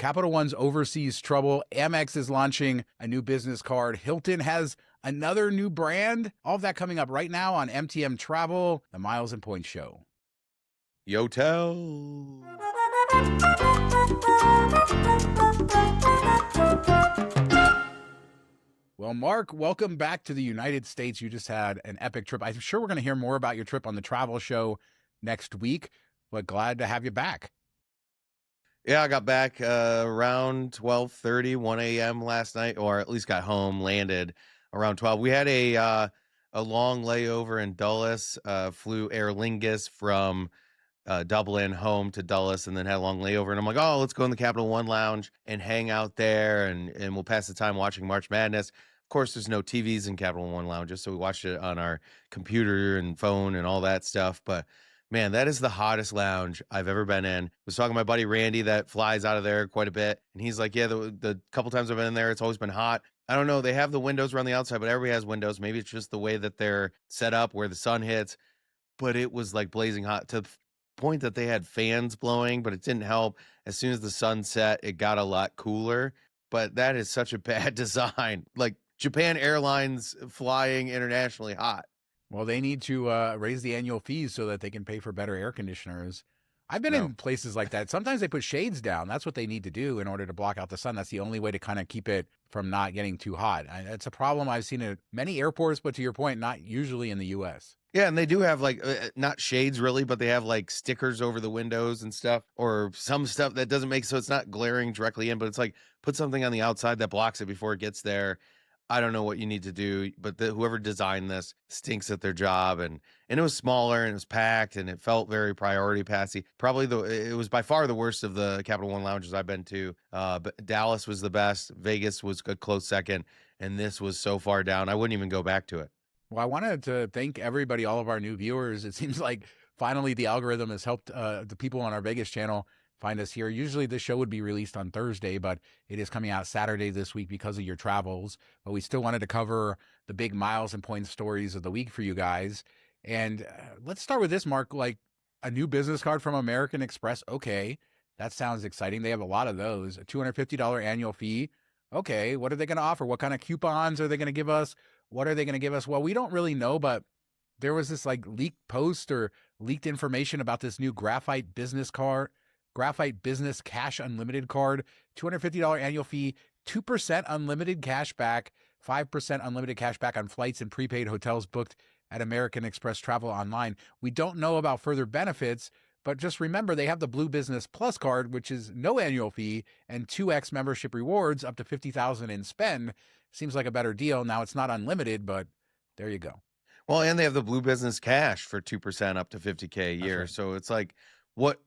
Capital One's overseas trouble. Amex is launching a new business card. Hilton has another new brand. All of that coming up right now on MTM Travel, the Miles and Points Show. Yotel. Well, Mark, welcome back to the United States. You just had an epic trip. I'm sure we're going to hear more about your trip on the travel show next week, but glad to have you back. Yeah, I got back around 12:30, 1 a.m. last night, or at least got home, landed around 12. We had a long layover in Dulles, flew Aer Lingus from Dublin home to Dulles, and then had a long layover. And I'm like, oh, let's go in the Capital One Lounge and hang out there, and we'll pass the time watching March Madness. Of course, there's no TVs in Capital One lounges, so we watched it on our computer and phone and all that stuff. But man, that is the hottest lounge I've ever been in. I was talking to my buddy Randy that flies out of there quite a bit, and he's like, yeah, the couple times I've been in there, it's always been hot. I don't know. They have the windows around the outside, but everybody has windows. Maybe it's just the way that they're set up where the sun hits. But it was like blazing hot to the point that they had fans blowing, but it didn't help. As soon as the sun set, it got a lot cooler. But that is such a bad design. Like Japan Airlines flying internationally hot. Well, they need to raise the annual fees so that they can pay for better air conditioners. I've been in places like that. Sometimes they put shades down. That's what they need to do in order to block out the sun. That's the only way to kind of keep it from not getting too hot. It's a problem I've seen at many airports, but to your point, not usually in the U.S. Yeah, and they do have like not shades really, but they have like stickers over the windows and stuff, or some stuff that doesn't make so it's not glaring directly in, but it's like put something on the outside that blocks it before it gets there. I don't know what you need to do, but whoever designed this stinks at their job, and it was smaller and it was packed and it felt very priority passy. Probably it was by far the worst of the Capital One lounges I've been to. But Dallas was the best, Vegas was a close second, and this was so far down I wouldn't even go back to it. Well, I wanted to thank everybody, all of our new viewers. It seems like finally the algorithm has helped the people on our Vegas channel find us here. Usually this show would be released on Thursday, but it is coming out Saturday this week because of your travels. But we still wanted to cover the big Miles and Points stories of the week for you guys. And let's start with this, Mark. Like a new business card from American Express. Okay, that sounds exciting. They have a lot of those. A $250 annual fee. Okay, what are they going to offer? What kind of coupons are they going to give us? What are they going to give us? Well, we don't really know, but there was this like leaked post or leaked information about this new Graphite business cash unlimited card, $250 annual fee, 2% unlimited cash back, 5% unlimited cash back on flights and prepaid hotels booked at American Express Travel Online. We don't know about further benefits, but just remember they have the Blue Business Plus card, which is no annual fee and 2x membership rewards up to $50,000 in spend. Seems like a better deal. Now it's not unlimited, but there you go. Well, and they have the Blue Business Cash for 2% up to $50K a year. Right. So it's like, what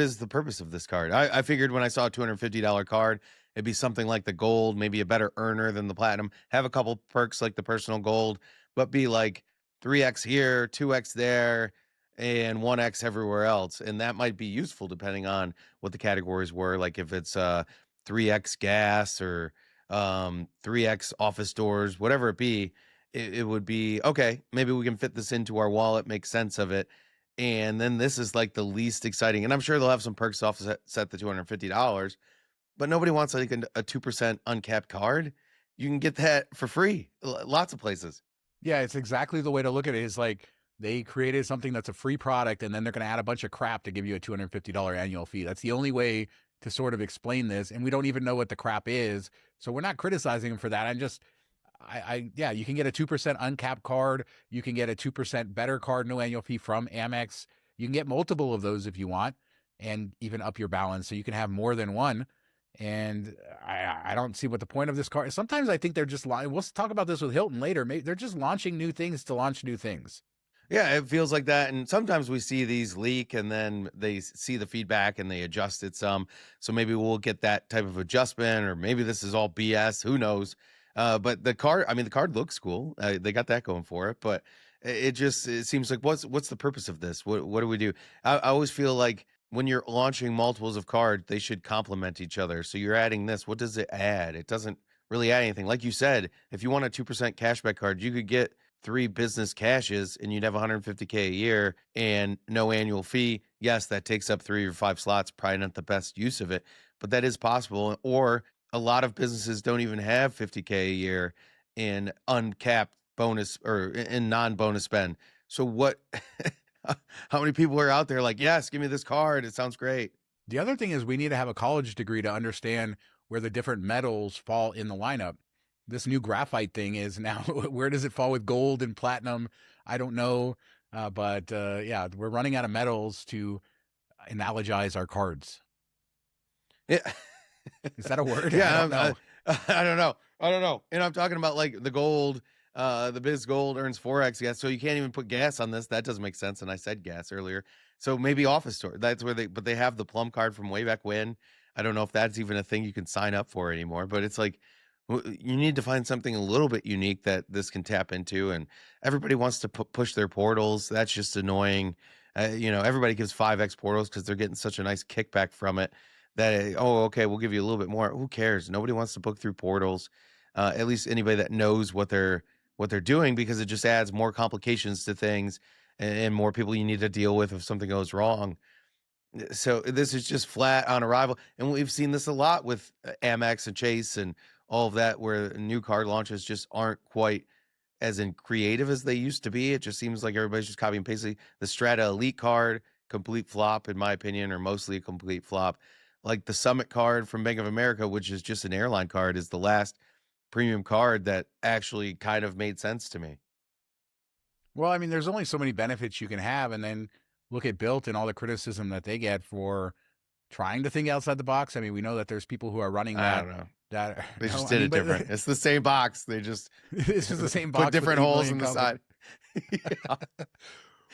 is the purpose of this card? I figured when I saw a $250 card, it'd be something like the gold, maybe a better earner than the platinum, have a couple perks like the personal gold, but be like 3x here, 2x there, and 1x everywhere else. And that might be useful depending on what the categories were. Like if it's 3x gas or 3x office doors, whatever it be, it would be, okay, maybe we can fit this into our wallet, make sense of it. And then this is like the least exciting. And I'm sure they'll have some perks to offset the $250, but nobody wants like a 2% uncapped card. You can get that for free. Lots of places. Yeah, it's exactly the way to look at it. Is like they created something that's a free product, and then they're going to add a bunch of crap to give you a $250 annual fee. That's the only way to sort of explain this. And we don't even know what the crap is. So we're not criticizing them for that. Yeah, you can get a 2% uncapped card. You can get a 2% better card, no annual fee from Amex. You can get multiple of those if you want and even up your balance. So you can have more than one. And I don't see what the point of this card is. Sometimes I think they're just we'll talk about this with Hilton later. Maybe they're just launching new things to launch new things. Yeah, it feels like that. And sometimes we see these leak and then they see the feedback and they adjust it some. So maybe we'll get that type of adjustment, or maybe this is all BS. Who knows? But the card looks cool. They got that going for it, but it seems like what's the purpose of this? What do we do? I always feel like when you're launching multiples of cards, they should complement each other. So you're adding this. What does it add? It doesn't really add anything. Like you said, if you want a 2% cashback card, you could get 3 business cashes and you'd have $150K a year and no annual fee. Yes, that takes up 3 or 5 slots. Probably not the best use of it, but that is possible. Or a lot of businesses don't even have 50K a year in uncapped bonus or in non-bonus spend. So what, how many people are out there like, yes, give me this card. It sounds great. The other thing is we need to have a college degree to understand where the different metals fall in the lineup. This new graphite thing is now, where does it fall with gold and platinum? I don't know. But yeah, we're running out of metals to analogize our cards. Yeah. Is that a word? I Yeah, don't know. I don't know. I don't know. And I'm talking about like the gold, the biz gold earns 4x gas. So you can't even put gas on this. That doesn't make sense. And I said gas earlier. So maybe office store. That's where but they have the plum card from way back when. I don't know if that's even a thing you can sign up for anymore, but it's like you need to find something a little bit unique that this can tap into. And everybody wants to push their portals. That's just annoying. Everybody gives 5x portals because they're getting such a nice kickback from it that, oh, okay, we'll give you a little bit more. Who cares? Nobody wants to book through portals. At least anybody that knows what they're doing, because it just adds more complications to things and more people you need to deal with if something goes wrong. So this is just flat on arrival, and we've seen this a lot with Amex and Chase and all of that, where new card launches just aren't quite as in creative as they used to be. It just seems like everybody's just copying and pasting. The Strata Elite card, complete flop in my opinion, or mostly a complete flop. Like the Summit card from Bank of America, which is just an airline card, is the last premium card that actually kind of made sense to me. Well, I mean, there's only so many benefits you can have, and then look at Built and all the criticism that they get for trying to think outside the box. I mean, we know that there's people who are running I that. don't know. That They no, just I did mean, it but different. It's the same box. They just it's just the same box put with different 8 holes million in the side. Yeah.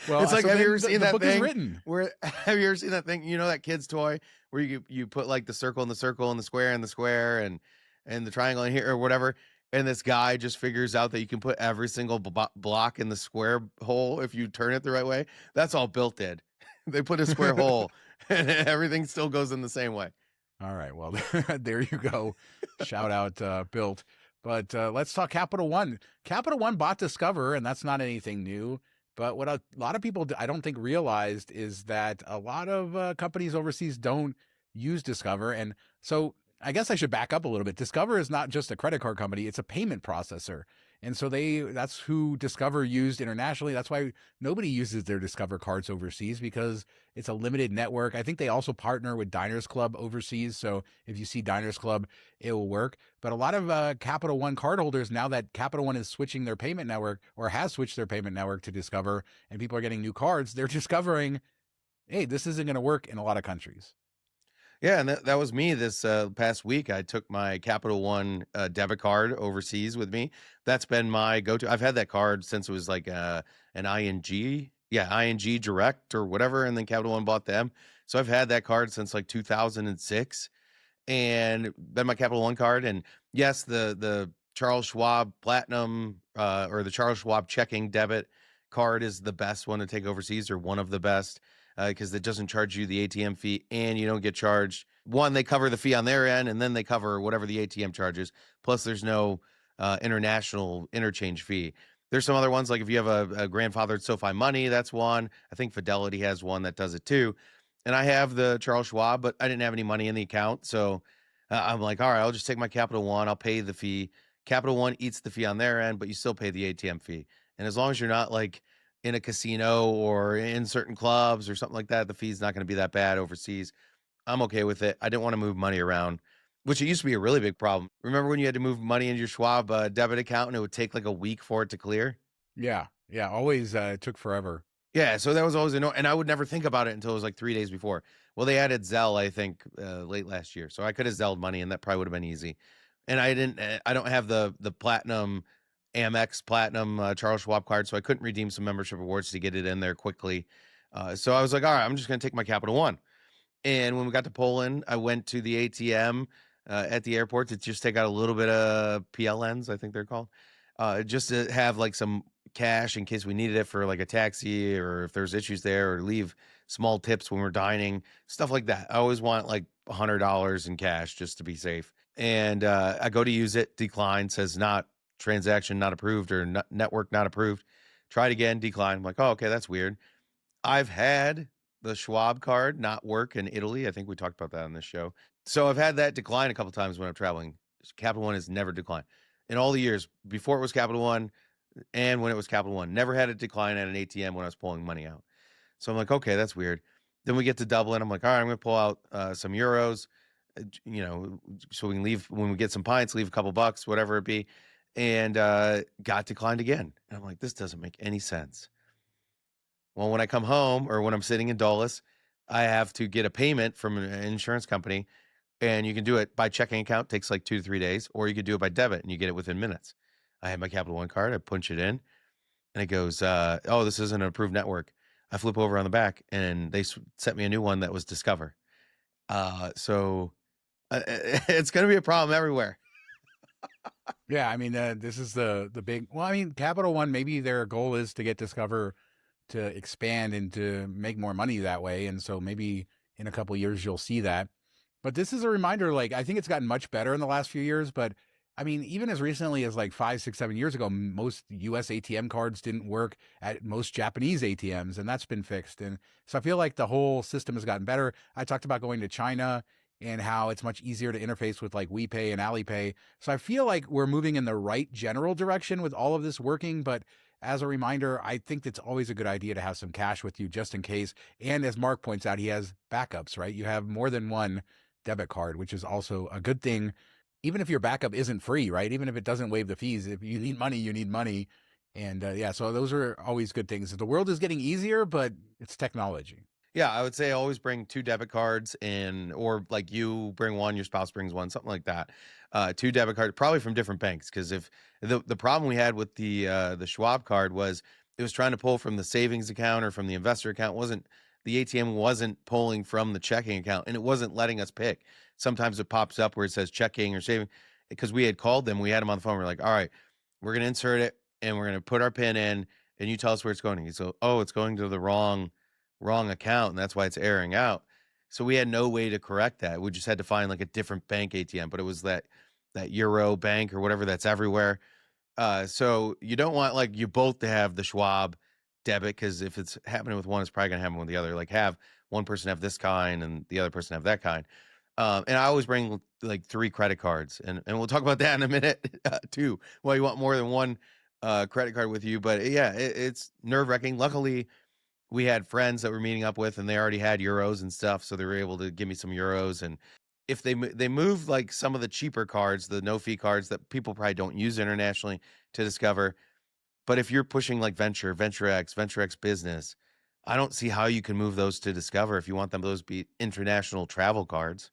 Well, It's like, so have you then ever seen the that book is thing written. where have you ever seen that thing? You know that kid's toy where you put like the circle and the circle and the square and the square and the triangle in here or whatever, and this guy just figures out that you can put every single block in the square hole if you turn it the right way. That's all Built did. They put a square hole and everything still goes in the same way. All right. Well, there you go. Shout out Built. But let's talk Capital One. Capital One bought Discover, and that's not anything new. But what a lot of people I don't think realized is that a lot of companies overseas don't use Discover. And so I guess I should back up a little bit. Discover is not just a credit card company, it's a payment processor. And so that's who Discover used internationally. That's why nobody uses their Discover cards overseas, because it's a limited network. I think they also partner with Diners Club overseas. So if you see Diners Club, it will work. But a lot of Capital One cardholders, now that Capital One is switching their payment network or has switched their payment network to Discover, and people are getting new cards, they're discovering, hey, this isn't going to work in a lot of countries. Yeah, and that was me this past week. I took my Capital One debit card overseas with me. That's been my go-to. I've had that card since it was like an ING, yeah, ING Direct or whatever, and then Capital One bought them. So I've had that card since like 2006, and been my Capital One card. And yes, the Charles Schwab Platinum or the Charles Schwab checking debit card is the best one to take overseas, or one of the best, because it doesn't charge you the ATM fee and you don't get charged. One, they cover the fee on their end, and then they cover whatever the ATM charges. Plus, there's no international interchange fee. There's some other ones, like if you have a grandfathered SoFi Money, that's one. I think Fidelity has one that does it too. And I have the Charles Schwab, but I didn't have any money in the account. So I'm like, all right, I'll just take my Capital One. I'll pay the fee. Capital One eats the fee on their end, but you still pay the ATM fee. And as long as you're not like in a casino or in certain clubs or something like that, the fee's not going to be that bad overseas. I'm okay with it. I didn't want to move money around, which it used to be a really big problem. Remember when you had to move money into your Schwab debit account and it would take like a week for it to clear? Yeah. Yeah. Always took forever. Yeah, so that was always annoying, and I would never think about it until it was like 3 days before. Well, they added Zelle, I think, late last year, so I could have Zelled money, and that probably would have been easy. And I didn't. I don't have the platinum Amex platinum Charles Schwab card, so I couldn't redeem some membership awards to get it in there quickly. So I was like, all right, I'm just gonna take my Capital One. And when we got to Poland, I went to the ATM at the airport to just take out a little bit of PLNs, I think they're called, just to have like some cash in case we needed it for like a taxi, or if there's issues there, or leave small tips when we're dining, stuff like that. I always want like $100 in cash just to be safe. And I go to use it, decline, says not transaction not approved, or network not approved. Try it again, decline. I'm like, oh, okay, that's weird. I've had the Schwab card not work in Italy. I think we talked about that on this show. So I've had that decline a couple times when I'm traveling. Capital One has never declined in all the years before it was Capital One and when it was Capital One. Never had a decline at an ATM when I was pulling money out. So I'm like, okay, that's weird. Then we get to Dublin. I'm like, all right, I'm going to pull out some euros, so we can leave when we get some pints, leave a couple bucks, whatever it be. And got declined again. And I'm like, this doesn't make any sense. Well, when I come home or when I'm sitting in Dulles, I have to get a payment from an insurance company, and you can do it by checking account, takes like 2 to 3 days, or you could do it by debit and you get it within minutes. I have my Capital One card, I punch it in, and it goes, oh, this isn't an approved network. I flip over on the back, and they sent me a new one that was Discover. So it's going to be a problem everywhere. Yeah, I mean, this is the big. Well, I mean, Capital One, maybe their goal is to get Discover to expand and to make more money that way, and so maybe in a couple of years you'll see that. But this is a reminder. Like, I think it's gotten much better in the last few years, but I mean, even as recently as like 5, 6, 7 years ago, most U.S. ATM cards didn't work at most Japanese ATMs, and that's been fixed. And so I feel like the whole system has gotten better. I talked about going to China and how it's much easier to interface with like WePay and Alipay. So I feel like we're moving in the right general direction with all of this working. But as a reminder, I think it's always a good idea to have some cash with you just in case. And as Mark points out, he has backups, right? You have more than one debit card, which is also a good thing. Even if your backup isn't free, right? Even if it doesn't waive the fees, if you need money, you need money. And yeah, so those are always good things. The world is getting easier, but it's technology. Yeah, I would say always bring 2 debit cards or like you bring one, your spouse brings one, something like that. 2 debit cards, probably from different banks, because if the problem we had with the Schwab card was it was trying to pull from the savings account or from the investor account. Wasn't The ATM wasn't pulling from the checking account, and it wasn't letting us pick. Sometimes it pops up where it says checking or saving, because we had called them, we had them on the phone. We're like, all right, we're gonna insert it and we're gonna put our pin in, and you tell us where it's going. So, oh, it's going to the wrong account, and that's why it's airing out. So we had no way to correct that. We just had to find like a different bank ATM, but it was that Euro bank or whatever that's everywhere. So you don't want like you both to have the Schwab debit, because if it's happening with one, it's probably gonna happen with the other. Like have one person have this kind and the other person have that kind. And I always bring like 3 credit cards, and we'll talk about that in a minute too. Well, you want more than one credit card with you, but yeah, it's nerve wracking. Luckily, we had friends that we're meeting up with, and they already had euros and stuff, so they were able to give me some euros. And if they moved like some of the cheaper cards, the no fee cards that people probably don't use internationally, to Discover. But if you're pushing like Venture X Business, I don't see how you can move those to Discover if you want those to be international travel cards.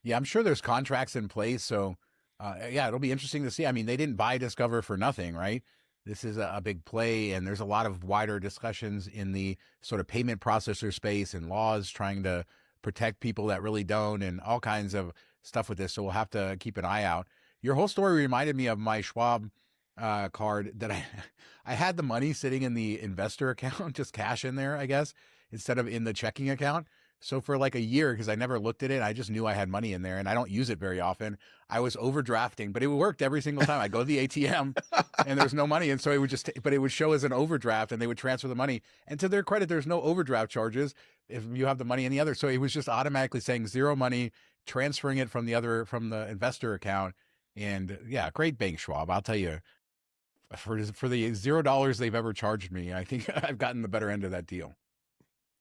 Yeah, I'm sure there's contracts in place. So, yeah, it'll be interesting to see. I mean, they didn't buy Discover for nothing, right? This is a big play, and there's a lot of wider discussions in the sort of payment processor space and laws trying to protect people that really don't, and all kinds of stuff with this. So we'll have to keep an eye out. Your whole story reminded me of my Schwab card that I had the money sitting in the investor account, just cash in there, I guess, instead of in the checking account. So for like a year, because I never looked at it, I just knew I had money in there, and I don't use it very often. I was overdrafting, but it worked every single time. I go to the ATM and there's no money. And so it would but it would show as an overdraft, and they would transfer the money. And to their credit, there's no overdraft charges if you have the money in the other. So it was just automatically saying zero money, transferring it from the investor account. And yeah, great bank, Schwab. I'll tell you, for the $0 they've ever charged me, I think I've gotten the better end of that deal.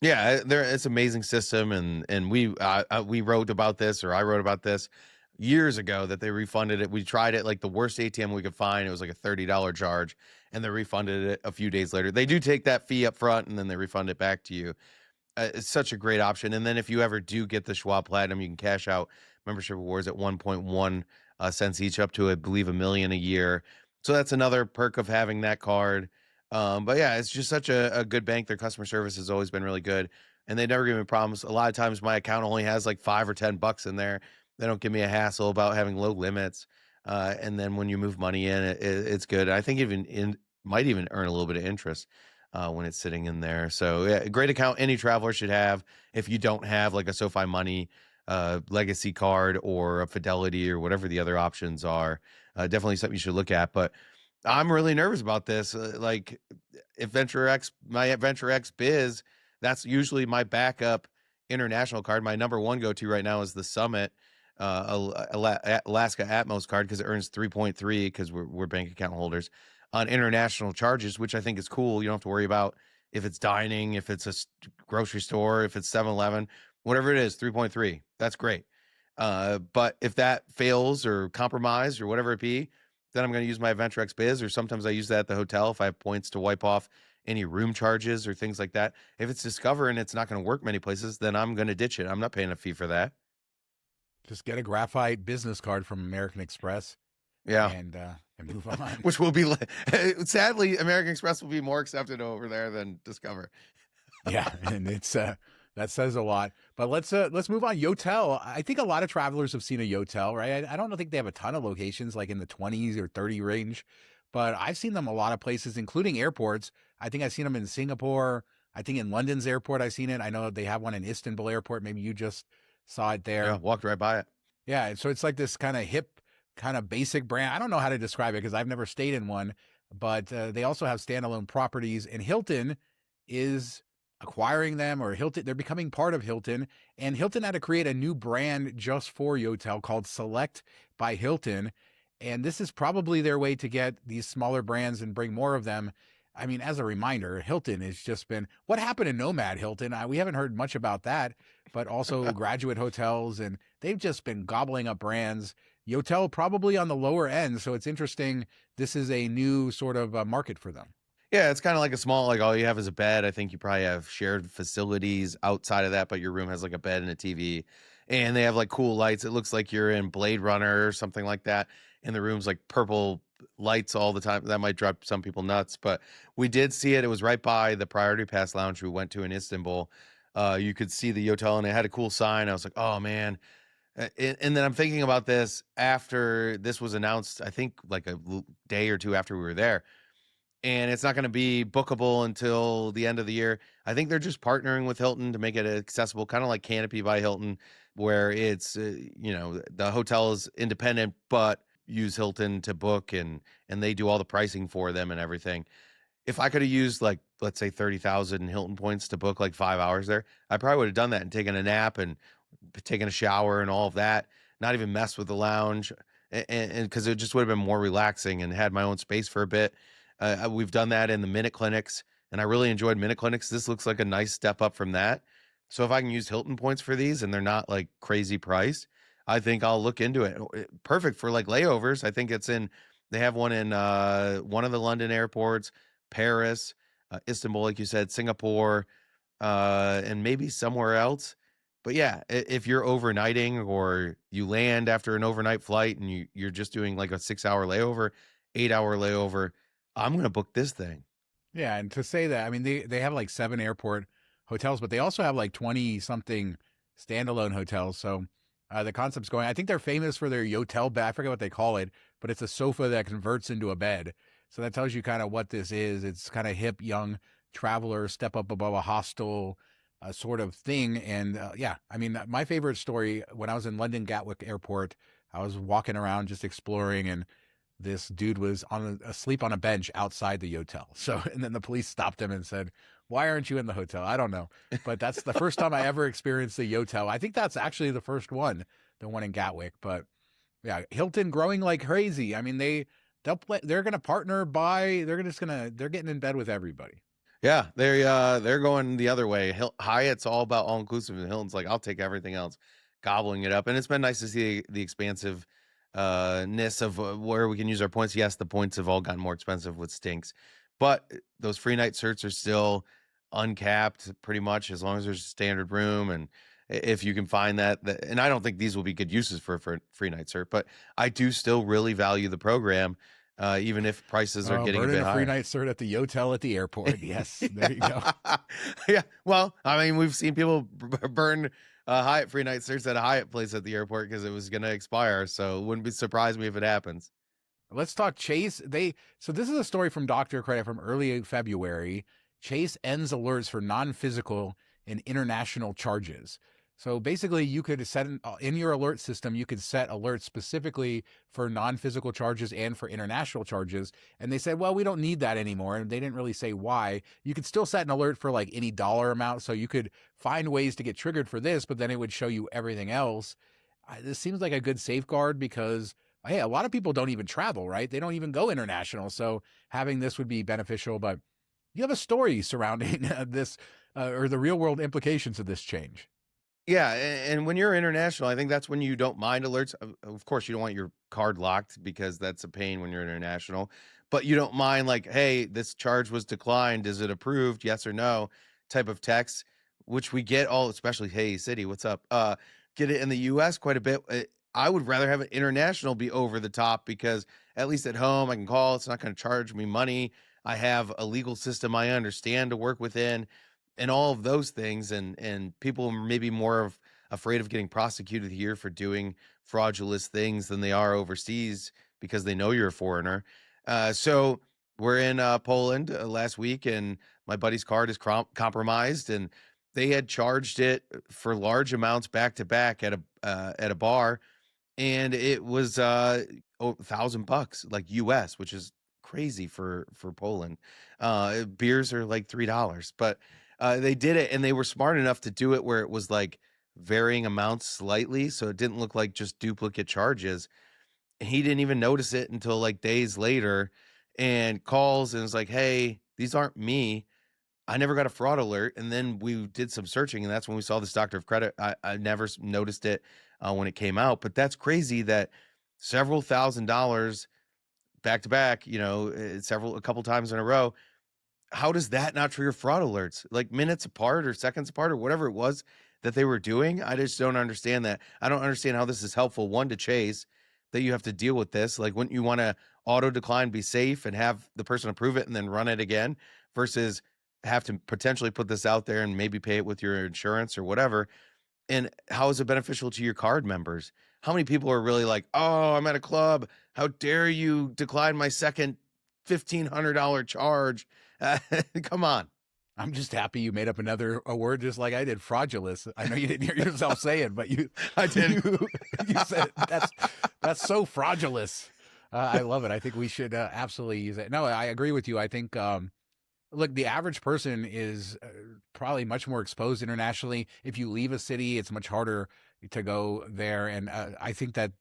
Yeah, it's an amazing system, and we wrote about this, or I wrote about this years ago, that they refunded it. We tried it like the worst ATM we could find. It was like a $30 charge, and they refunded it a few days later. They do take that fee up front, and then they refund it back to you. It's such a great option. And then if you ever do get the Schwab Platinum, you can cash out membership awards at 1.1 cents each, up to I believe $1 million a year. So that's another perk of having that card. But yeah, it's just such a good bank. Their customer service has always been really good, and they never give me problems. A lot of times my account only has like $5 or $10 in there. They don't give me a hassle about having low limits. And then when you move money in, it's good. I think might even earn a little bit of interest when it's sitting in there. So yeah, a great account any traveler should have. If you don't have like a SoFi Money legacy card or a Fidelity or whatever the other options are, definitely something you should look at. But I'm really nervous about this. Like, if my Venture X Biz That's usually my backup international card. My number one go to right now is the Summit Alaska Atmos card because it earns 3.3 because we're bank account holders on international charges, which I think is cool. You don't have to worry about if it's dining, if it's a grocery store, if it's 7-Eleven, whatever it is, 3.3. That's great. But if that fails or compromised or whatever it be, then I'm going to use my Adventure X Biz, or sometimes I use that at the hotel if I have points to wipe off any room charges or things like that. If it's Discover and it's not going to work many places, then I'm going to ditch it. I'm not paying a fee for that. Just get a Graphite business card from American Express Yeah. and move on. Which will be, sadly, American Express will be more accepted over there than Discover. Yeah, and it's that says a lot. But let's move on. Yotel. I think a lot of travelers have seen a Yotel, right? I don't think they have a ton of locations like in the 20s or 30 range, but I've seen them a lot of places, including airports. I think I've seen them in Singapore. I think in London's airport I've seen it. I know they have one in Istanbul airport. Maybe you just saw it there. Yeah, walked right by it. Yeah, so it's like this kind of hip, kind of basic brand. I don't know how to describe it because I've never stayed in one, but they also have standalone properties, and Hilton is acquiring them, or Hilton, they're becoming part of Hilton, and Hilton had to create a new brand just for Yotel called Select by Hilton, and this is probably their way to get these smaller brands and bring more of them. I mean, as a reminder, Hilton has just been, what happened to Nomad Hilton? We haven't heard much about that, but also Graduate Hotels, and they've just been gobbling up brands. Yotel probably on the lower end, so it's interesting. This is a new sort of market for them. Yeah, it's kind of like a small, like all you have is a bed. I think you probably have shared facilities outside of that, but your room has like a bed and a TV, and they have like cool lights. It looks like you're in Blade Runner or something like that. And the room's like purple lights all the time. That might drive some people nuts, but we did see it. It was right by the Priority Pass lounge we went to in Istanbul. You could see the Yotel, and it had a cool sign. I was like, oh man. And then I'm thinking about this after this was announced, I think like a day or two after we were there, and it's not going to be bookable until the end of the year. I think they're just partnering with Hilton to make it accessible, kind of like Canopy by Hilton, where it's the hotel is independent but use Hilton to book, and they do all the pricing for them and everything. If I could have used, like, let's say 30,000 Hilton points to book like 5 hours there, I probably would have done that and taken a nap and taken a shower and all of that, not even mess with the lounge, and because it just would have been more relaxing and had my own space for a bit. We've done that in the Minute Clinics, and I really enjoyed Minute Clinics. This looks like a nice step up from that. So if I can use Hilton points for these and they're not like crazy priced, I think I'll look into it. Perfect for like layovers. I think they have one in one of the London airports, Paris, Istanbul, like you said, Singapore, and maybe somewhere else. But yeah, if you're overnighting or you land after an overnight flight and you're just doing like a 6-hour layover, 8-hour layover, I'm going to book this thing. Yeah, and to say that, I mean, they have like 7 airport hotels, but they also have like 20 something standalone hotels. So the concept's going. I think they're famous for their Yotel bed. I forget what they call it, but it's a sofa that converts into a bed. So that tells you kind of what this is. It's kind of hip, young traveler, step up above a hostel sort of thing. And yeah, I mean, my favorite story, when I was in London Gatwick Airport, I was walking around just exploring, and this dude was asleep on a bench outside the Yotel. So, and then the police stopped him and said, "Why aren't you in the hotel?" I don't know, but that's the first time I ever experienced the Yotel. I think that's actually the first one, the one in Gatwick. But yeah, Hilton growing like crazy. I mean, they're going to partner they're getting in bed with everybody. Yeah, they're going the other way. Hyatt's all about all inclusive, and Hilton's like, I'll take everything else, gobbling it up. And it's been nice to see the expansive ness of where we can use our points. Yes, the points have all gotten more expensive with stinks, but those free night certs are still uncapped pretty much as long as there's a standard room. And if you can find that, and I don't think these will be good uses for free night cert, but I do still really value the program, even if prices are getting a bit higher. Free night cert at the Yotel at the airport. Yes, there you go. Yeah, well, I mean, we've seen people burn Hyatt free night certs at a Hyatt place at the airport because it was going to expire. So it wouldn't be surprised me if it happens. Let's talk Chase. So this is a story from Dr. Credit from early February. Chase ends alerts for non-physical and international charges. So basically, you could set in your alert system, you could set alerts specifically for non physical charges and for international charges. And they said, well, we don't need that anymore. And they didn't really say why. You could still set an alert for like any dollar amount. So you could find ways to get triggered for this, but then it would show you everything else. This seems like a good safeguard because, hey, a lot of people don't even travel, right? They don't even go international. So having this would be beneficial. But you have a story surrounding this or the real world implications of this change. Yeah, and when you're international, I think that's when you don't mind alerts. Of course, you don't want your card locked because that's a pain when you're international. But you don't mind like, hey, this charge was declined. Is it approved? Yes or no? Type of text, which we get all, especially, hey, city, what's up? Get it in the U.S. quite a bit. I would rather have it international be over the top because at least at home I can call. It's not going to charge me money. I have a legal system I understand to work within and all of those things, and people are maybe more afraid of getting prosecuted here for doing fraudulent things than they are overseas because they know you're a foreigner. So we're in Poland last week, and my buddy's card is compromised, and they had charged it for large amounts back to back at a bar, and it was $1,000 like US, which is crazy for Poland. Beers are like $3, but they did it, and they were smart enough to do it where it was like varying amounts slightly, so it didn't look like just duplicate charges. He didn't even notice it until like days later, and calls and was like, "Hey, these aren't me. I never got a fraud alert." And then we did some searching, and that's when we saw this doctor of credit. I never noticed it when it came out, but that's crazy that several $1,000s back to back, a couple times in a row. How does that not trigger fraud alerts? Like minutes apart or seconds apart or whatever it was that they were doing? I just don't understand that. I don't understand how this is helpful. One, to Chase, that you have to deal with this. Like, wouldn't you want to auto decline, be safe, and have the person approve it and then run it again versus have to potentially put this out there and maybe pay it with your insurance or whatever? And how is it beneficial to your card members? How many people are really like, oh, I'm at a club. How dare you decline my second $1,500 charge? Come on. I'm just happy you made up another a word just like I did, fraudulent. I know you didn't hear yourself say it, but I did. You said that's so fraudulent. I love it. I think we should absolutely use it. No, I agree with you. I think look, the average person is probably much more exposed internationally. If you leave a city, it's much harder to go there. And I think that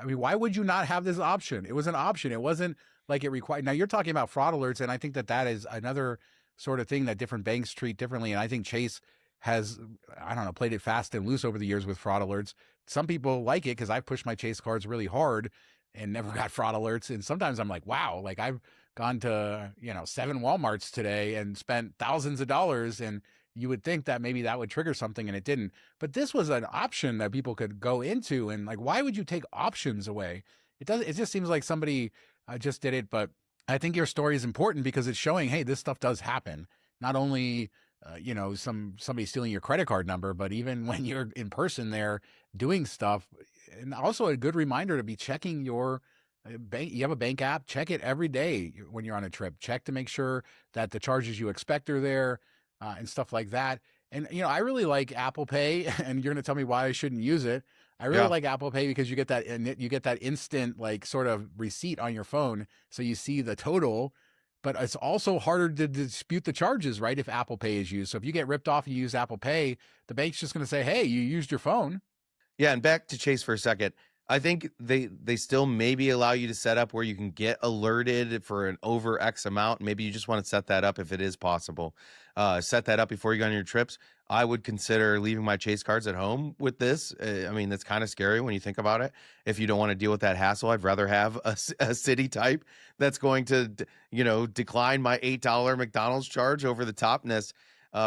why would you not have this option? It was an option. It wasn't like it required. Now you're talking about fraud alerts, and I think that is another sort of thing that different banks treat differently. And I think Chase has, I don't know, played it fast and loose over the years with fraud alerts. Some people like it because I've pushed my Chase cards really hard and never got fraud alerts. And sometimes I'm like, wow, like I've gone to, 7 Walmarts today and spent thousands of dollars, and you would think that maybe that would trigger something, and it didn't. But this was an option that people could go into, and like, why would you take options away? It just seems like somebody just did it. But I think your story is important because it's showing, hey, this stuff does happen. Not only somebody stealing your credit card number, but even when you're in person there doing stuff. And also a good reminder to be checking your bank. You have a bank app, check it every day when you're on a trip. Check to make sure that the charges you expect are there and stuff like that. And I really like Apple Pay, and you're going to tell me why I shouldn't use it. I really Yeah. like Apple Pay because you get that instant like sort of receipt on your phone, so you see the total. But it's also harder to dispute the charges, right? If Apple Pay is used. So if you get ripped off and you use Apple Pay, the bank's just going to say, "Hey, you used your phone." Yeah, and back to Chase for a second. I think they still maybe allow you to set up where you can get alerted for an over X amount. Maybe you just want to set that up if it is possible. Set that up before you go on your trips. I would consider leaving my Chase cards at home with this. I mean, that's kind of scary when you think about it. If you don't want to deal with that hassle, I'd rather have a city type that's going to, decline my $8 McDonald's charge over the topness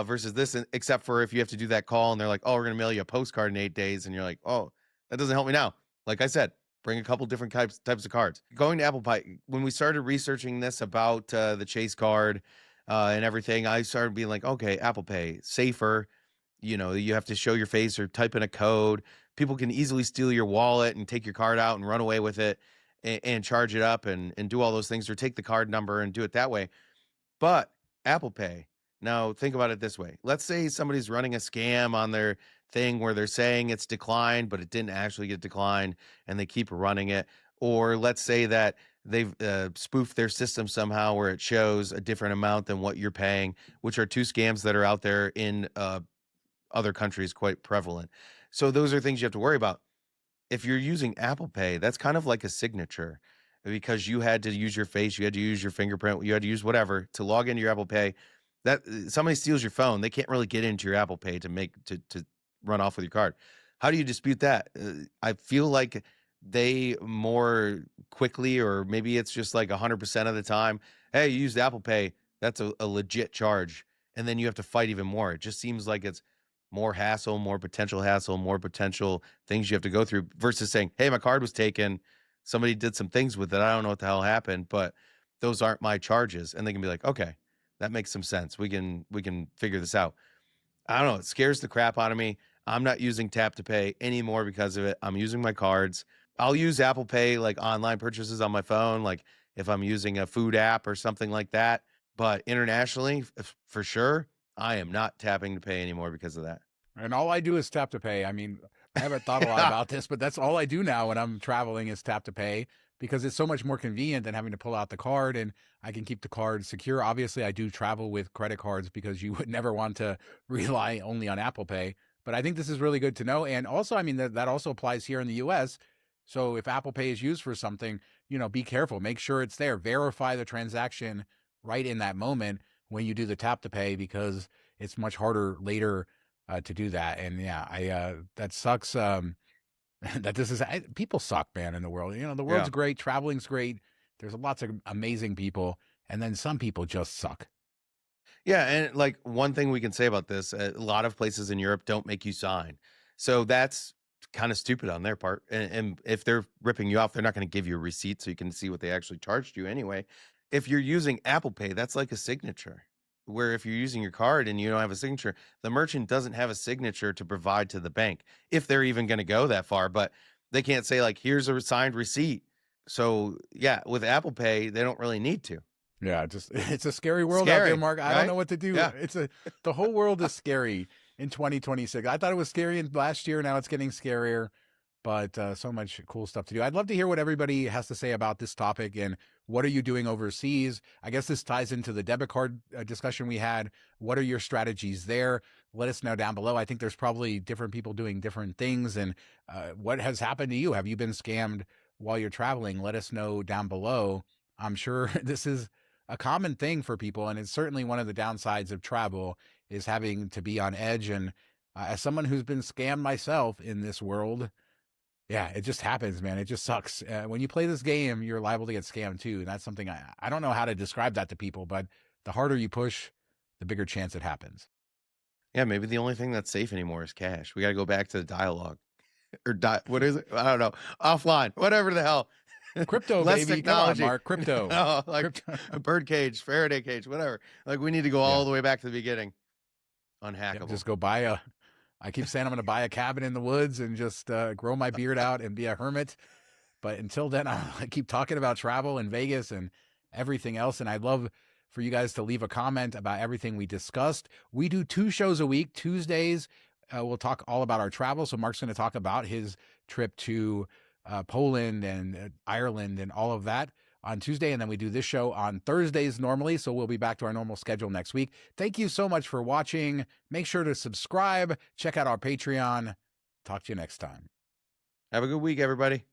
versus this, except for if you have to do that call and they're like, oh, we're going to mail you a postcard in 8 days. And you're like, oh, that doesn't help me now. Like I said, bring a couple different types of cards. Going to Apple Pay, when we started researching this about the Chase card and everything, I started being like, okay, Apple Pay, safer. You have to show your face or type in a code. People can easily steal your wallet and take your card out and run away with it and charge it up and do all those things, or take the card number and do it that way. But Apple Pay, now think about it this way. Let's say somebody's running a scam on their thing where they're saying it's declined, but it didn't actually get declined, and they keep running it. Or let's say that they've spoofed their system somehow where it shows a different amount than what you're paying, which are two scams that are out there in other countries quite prevalent. So those are things you have to worry about. If you're using Apple Pay, that's kind of like a signature because you had to use your face, you had to use your fingerprint, you had to use whatever to log into your Apple Pay. That somebody steals your phone, they can't really get into your Apple Pay to make to run off with your card. How do you dispute that? I feel like they more quickly, or maybe it's just like 100% of the time, hey, you used Apple Pay, that's a legit charge, and then you have to fight even more. It just seems like it's more hassle, more potential things you have to go through versus saying, hey, my card was taken. Somebody did some things with it. I don't know what the hell happened, but those aren't my charges. And they can be like, okay, that makes some sense. We can figure this out. I don't know. It scares the crap out of me. I'm not using tap to pay anymore because of it. I'm using my cards. I'll use Apple Pay like online purchases on my phone, like if I'm using a food app or something like that. But internationally, for sure, I am not tapping to pay anymore because of that. And all I do is tap to pay. I mean, I haven't thought a lot about this, but that's all I do now when I'm traveling is tap to pay because it's so much more convenient than having to pull out the card, and I can keep the card secure. Obviously, I do travel with credit cards because you would never want to rely only on Apple Pay. But I think this is really good to know. And also, I mean, that also applies here in the US. So if Apple Pay is used for something, be careful. Make sure it's there. Verify the transaction right in that moment when you do the tap to pay because it's much harder later to do that. And yeah, that sucks. That this is people suck, man, in the world. The world's great, traveling's great. There's lots of amazing people, and then some people just suck. Yeah, and like one thing we can say about this, a lot of places in Europe don't make you sign. So that's kind of stupid on their part. And if they're ripping you off, they're not going to give you a receipt so you can see what they actually charged you anyway. If you're using Apple Pay, that's like a signature. Where if you're using your card and you don't have a signature, the merchant doesn't have a signature to provide to the bank if they're even going to go that far. But they can't say like, here's a signed receipt. So yeah, with Apple Pay, they don't really need to. Yeah, it's a scary world out there, Mark. I don't know what to do. Yeah. The whole world is scary in 2026. I thought it was scary last year. Now it's getting scarier, but so much cool stuff to do. I'd love to hear what everybody has to say about this topic and what are you doing overseas? I guess this ties into the debit card discussion we had. What are your strategies there? Let us know down below. I think there's probably different people doing different things. And what has happened to you? Have you been scammed while you're traveling? Let us know down below. I'm sure this is a common thing for people, and it's certainly one of the downsides of travel is having to be on edge. And as someone who's been scammed myself in this world, yeah, it just happens, man. It just sucks. When you play this game, you're liable to get scammed too. And that's something I don't know how to describe that to people, but the harder you push, the bigger chance it happens. Yeah, maybe the only thing that's safe anymore is cash. We got to go back to the dialogue or what is it? I don't know. Offline, whatever the hell. Crypto, Less baby. technology. Come on, Mark. Crypto. No, like Crypto. a bird cage, Faraday cage, whatever. Like we need to go all the way back to the beginning. Unhackable. Yep, just go buy I keep saying I'm going to buy a cabin in the woods and just grow my beard out and be a hermit. But until then, I keep talking about travel and Vegas and everything else. And I'd love for you guys to leave a comment about everything we discussed. We do 2 shows a week. Tuesdays, we'll talk all about our travel. So Mark's going to talk about his trip to Poland and Ireland and all of that on Tuesday. And then we do this show on Thursdays normally. So we'll be back to our normal schedule next week. Thank you so much for watching. Make sure to subscribe. Check out our Patreon. Talk to you next time. Have a good week, everybody.